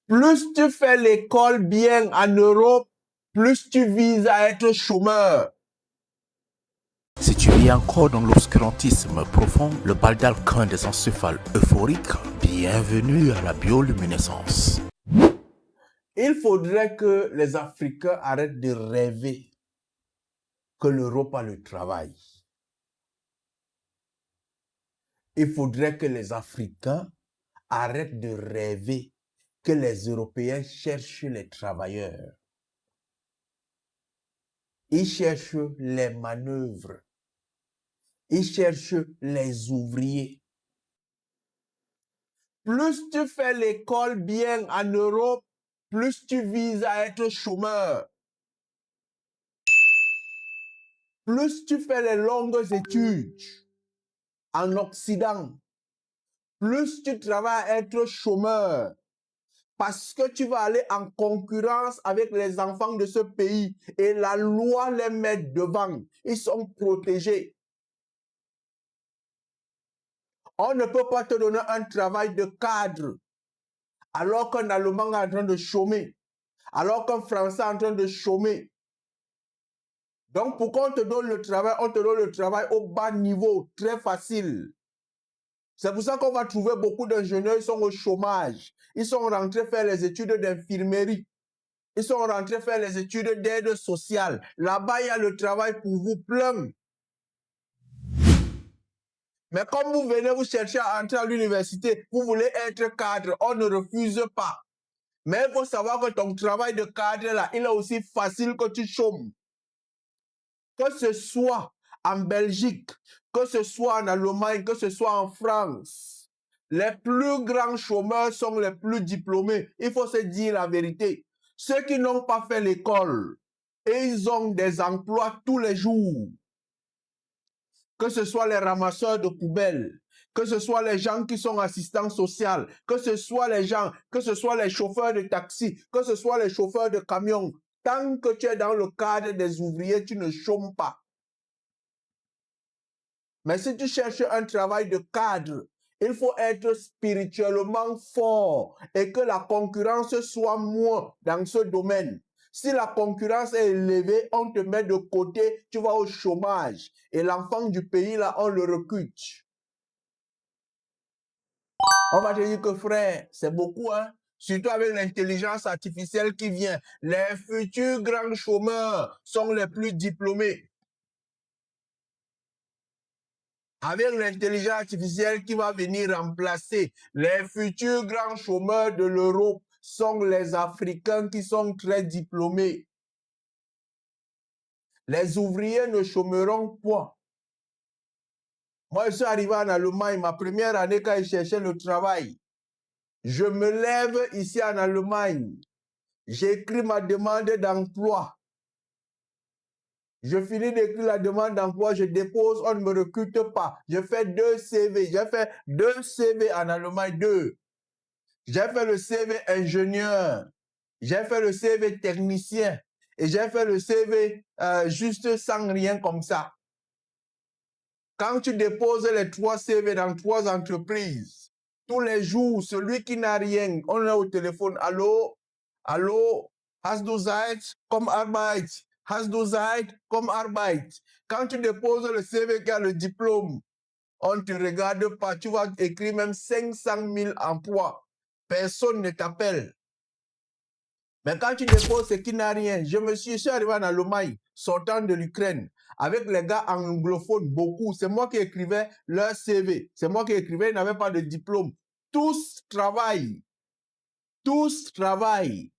Plus tu fais l'école bien en Europe, plus tu vises à être chômeur. Si tu vis encore dans l'obscurantisme profond, le baldachin des encéphales euphoriques, bienvenue à la bioluminescence. Il faudrait que les Africains arrêtent de rêver que l'Europe a le travail. Il faudrait que les Africains arrêtent de rêver que les Européens cherchent les travailleurs. Ils cherchent les manœuvres. Ils cherchent les ouvriers. Plus tu fais l'école bien en Europe, plus tu vises à être chômeur. Plus tu fais les longues études en Occident, plus tu travailles à être chômeur. Parce que tu vas aller en concurrence avec les enfants de ce pays et la loi les met devant. Ils sont protégés. On ne peut pas te donner un travail de cadre alors qu'un Allemand est en train de chômer, alors qu'un Français est en train de chômer. Donc, pour qu'on te donne le travail, on te donne le travail au bas niveau, très facile. C'est pour ça qu'on va trouver beaucoup d'ingénieurs, ils sont au chômage. Ils sont rentrés faire les études d'infirmerie. Ils sont rentrés faire les études d'aide sociale. Là-bas, il y a le travail pour vous plein. Mais comme vous venez, vous cherchez à entrer à l'université, vous voulez être cadre, on ne refuse pas. Mais il faut savoir que ton travail de cadre, là, il est aussi facile que tu chômes. Que ce soit en Belgique, que ce soit en Allemagne, que ce soit en France, les plus grands chômeurs sont les plus diplômés. Il faut se dire la vérité. Ceux qui n'ont pas fait l'école, et ils ont des emplois tous les jours. Que ce soit les ramasseurs de poubelles, que ce soit les gens qui sont assistants sociaux, que ce soit les gens, que ce soit les chauffeurs de taxi, que ce soit les chauffeurs de camions. Tant que tu es dans le cadre des ouvriers, tu ne chômes pas. Mais si tu cherches un travail de cadre, il faut être spirituellement fort et que la concurrence soit moins dans ce domaine. Si la concurrence est élevée, on te met de côté, tu vas au chômage. Et l'enfant du pays, là, on le recrute. On va te dire que frère, c'est beaucoup, hein? Surtout avec l'intelligence artificielle qui vient. Les futurs grands chômeurs sont les plus diplômés. Avec l'intelligence artificielle qui va venir remplacer les futurs grands chômeurs de l'Europe sont les Africains qui sont très diplômés. Les ouvriers ne chômeront pas. Moi, je suis arrivé en Allemagne, ma première année quand je cherchais le travail. Je me lève ici en Allemagne. J'écris ma demande d'emploi. Je finis d'écrire la demande d'emploi, je dépose, on ne me recrute pas. Je fais 2 CV. J'ai fait 2 CV en Allemagne, 2. J'ai fait le CV ingénieur, j'ai fait le CV technicien et j'ai fait le CV juste sans rien comme ça. Quand tu déposes les 3 CV dans 3 entreprises, tous les jours, celui qui n'a rien, on est au téléphone, allô, allô, hast du Zeit, komm Arbeit, hast du Zeit, komm Arbeit. Quand tu déposes le CV qui a le diplôme, on ne te regarde pas, tu vas écrire même 500 000 emplois. Personne ne t'appelle. Mais quand tu déposes ce qui n'a rien, je suis arrivé en Allemagne, sortant de l'Ukraine, avec les gars anglophones, beaucoup. C'est moi qui écrivais leur CV. C'est moi qui écrivais, ils n'avaient pas de diplôme. Tous travaillent. Tous travaillent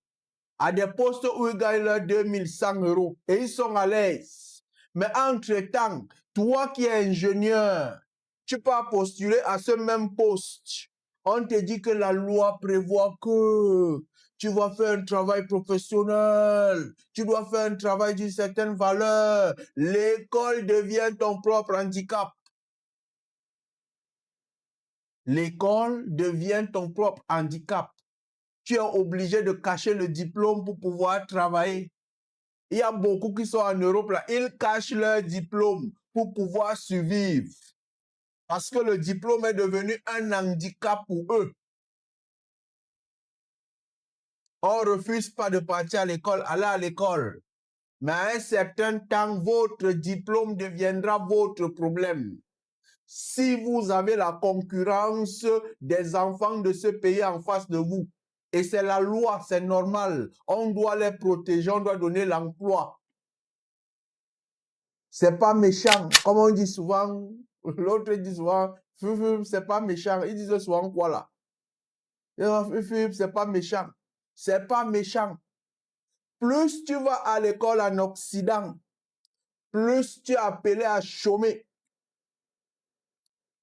à des postes où ils gagnent leurs 2100 € et ils sont à l'aise. Mais entre-temps, toi qui es ingénieur, tu peux postuler à ce même poste. On te dit que la loi prévoit que tu vas faire un travail professionnel, tu dois faire un travail d'une certaine valeur. L'école devient ton propre handicap. L'école devient ton propre handicap. Tu es obligé de cacher le diplôme pour pouvoir travailler. Il y a beaucoup qui sont en Europe, là, ils cachent leur diplôme pour pouvoir survivre. Parce que le diplôme est devenu un handicap pour eux. On ne refuse pas de partir à l'école, allez à l'école. Mais à un certain temps, votre diplôme deviendra votre problème. Si vous avez la concurrence des enfants de ce pays en face de vous, et c'est la loi, c'est normal, on doit les protéger, on doit donner l'emploi. C'est pas méchant, comme on dit souvent, l'autre dit souvent, c'est pas méchant. Ils disent souvent quoi là? C'est pas méchant. C'est pas méchant. Plus tu vas à l'école en Occident, plus tu es appelé à chômer.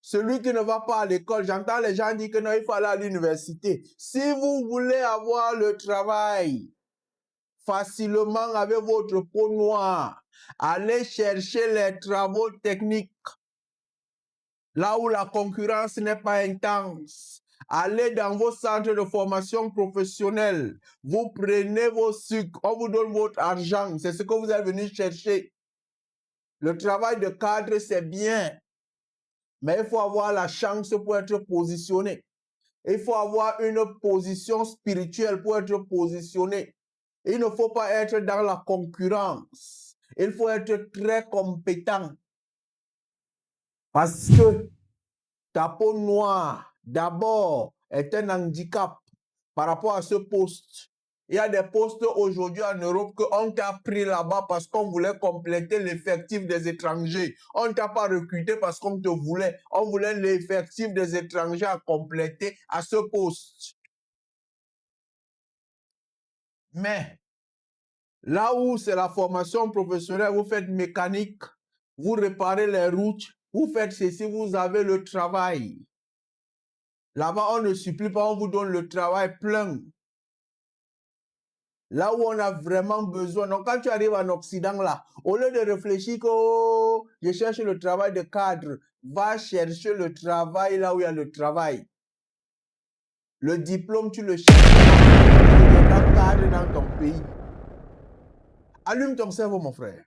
Celui qui ne va pas à l'école, j'entends les gens dire que non, il faut aller à l'université. Si vous voulez avoir le travail facilement avec votre peau noire, allez chercher les travaux techniques. Là où la concurrence n'est pas intense. Allez dans vos centres de formation professionnelle. Vous prenez vos sucres, on vous donne votre argent. C'est ce que vous êtes venu chercher. Le travail de cadre, c'est bien. Mais il faut avoir la chance pour être positionné. Il faut avoir une position spirituelle pour être positionné. Il ne faut pas être dans la concurrence. Il faut être très compétent. Parce que ta peau noire, d'abord, est un handicap par rapport à ce poste. Il y a des postes aujourd'hui en Europe qu'on t'a pris là-bas parce qu'on voulait compléter l'effectif des étrangers. On ne t'a pas recruté parce qu'on te voulait. On voulait l'effectif des étrangers à compléter à ce poste. Mais là où c'est la formation professionnelle, vous faites mécanique, vous réparez les routes, vous faites ceci, vous avez le travail. Là-bas, on ne supplie pas, on vous donne le travail plein. Là où on a vraiment besoin. Donc, quand tu arrives en Occident, là, au lieu de réfléchir que oh, je cherche le travail de cadre, va chercher le travail là où il y a le travail. Le diplôme, tu le cherches dans cadre dans ton pays. Allume ton cerveau, mon frère.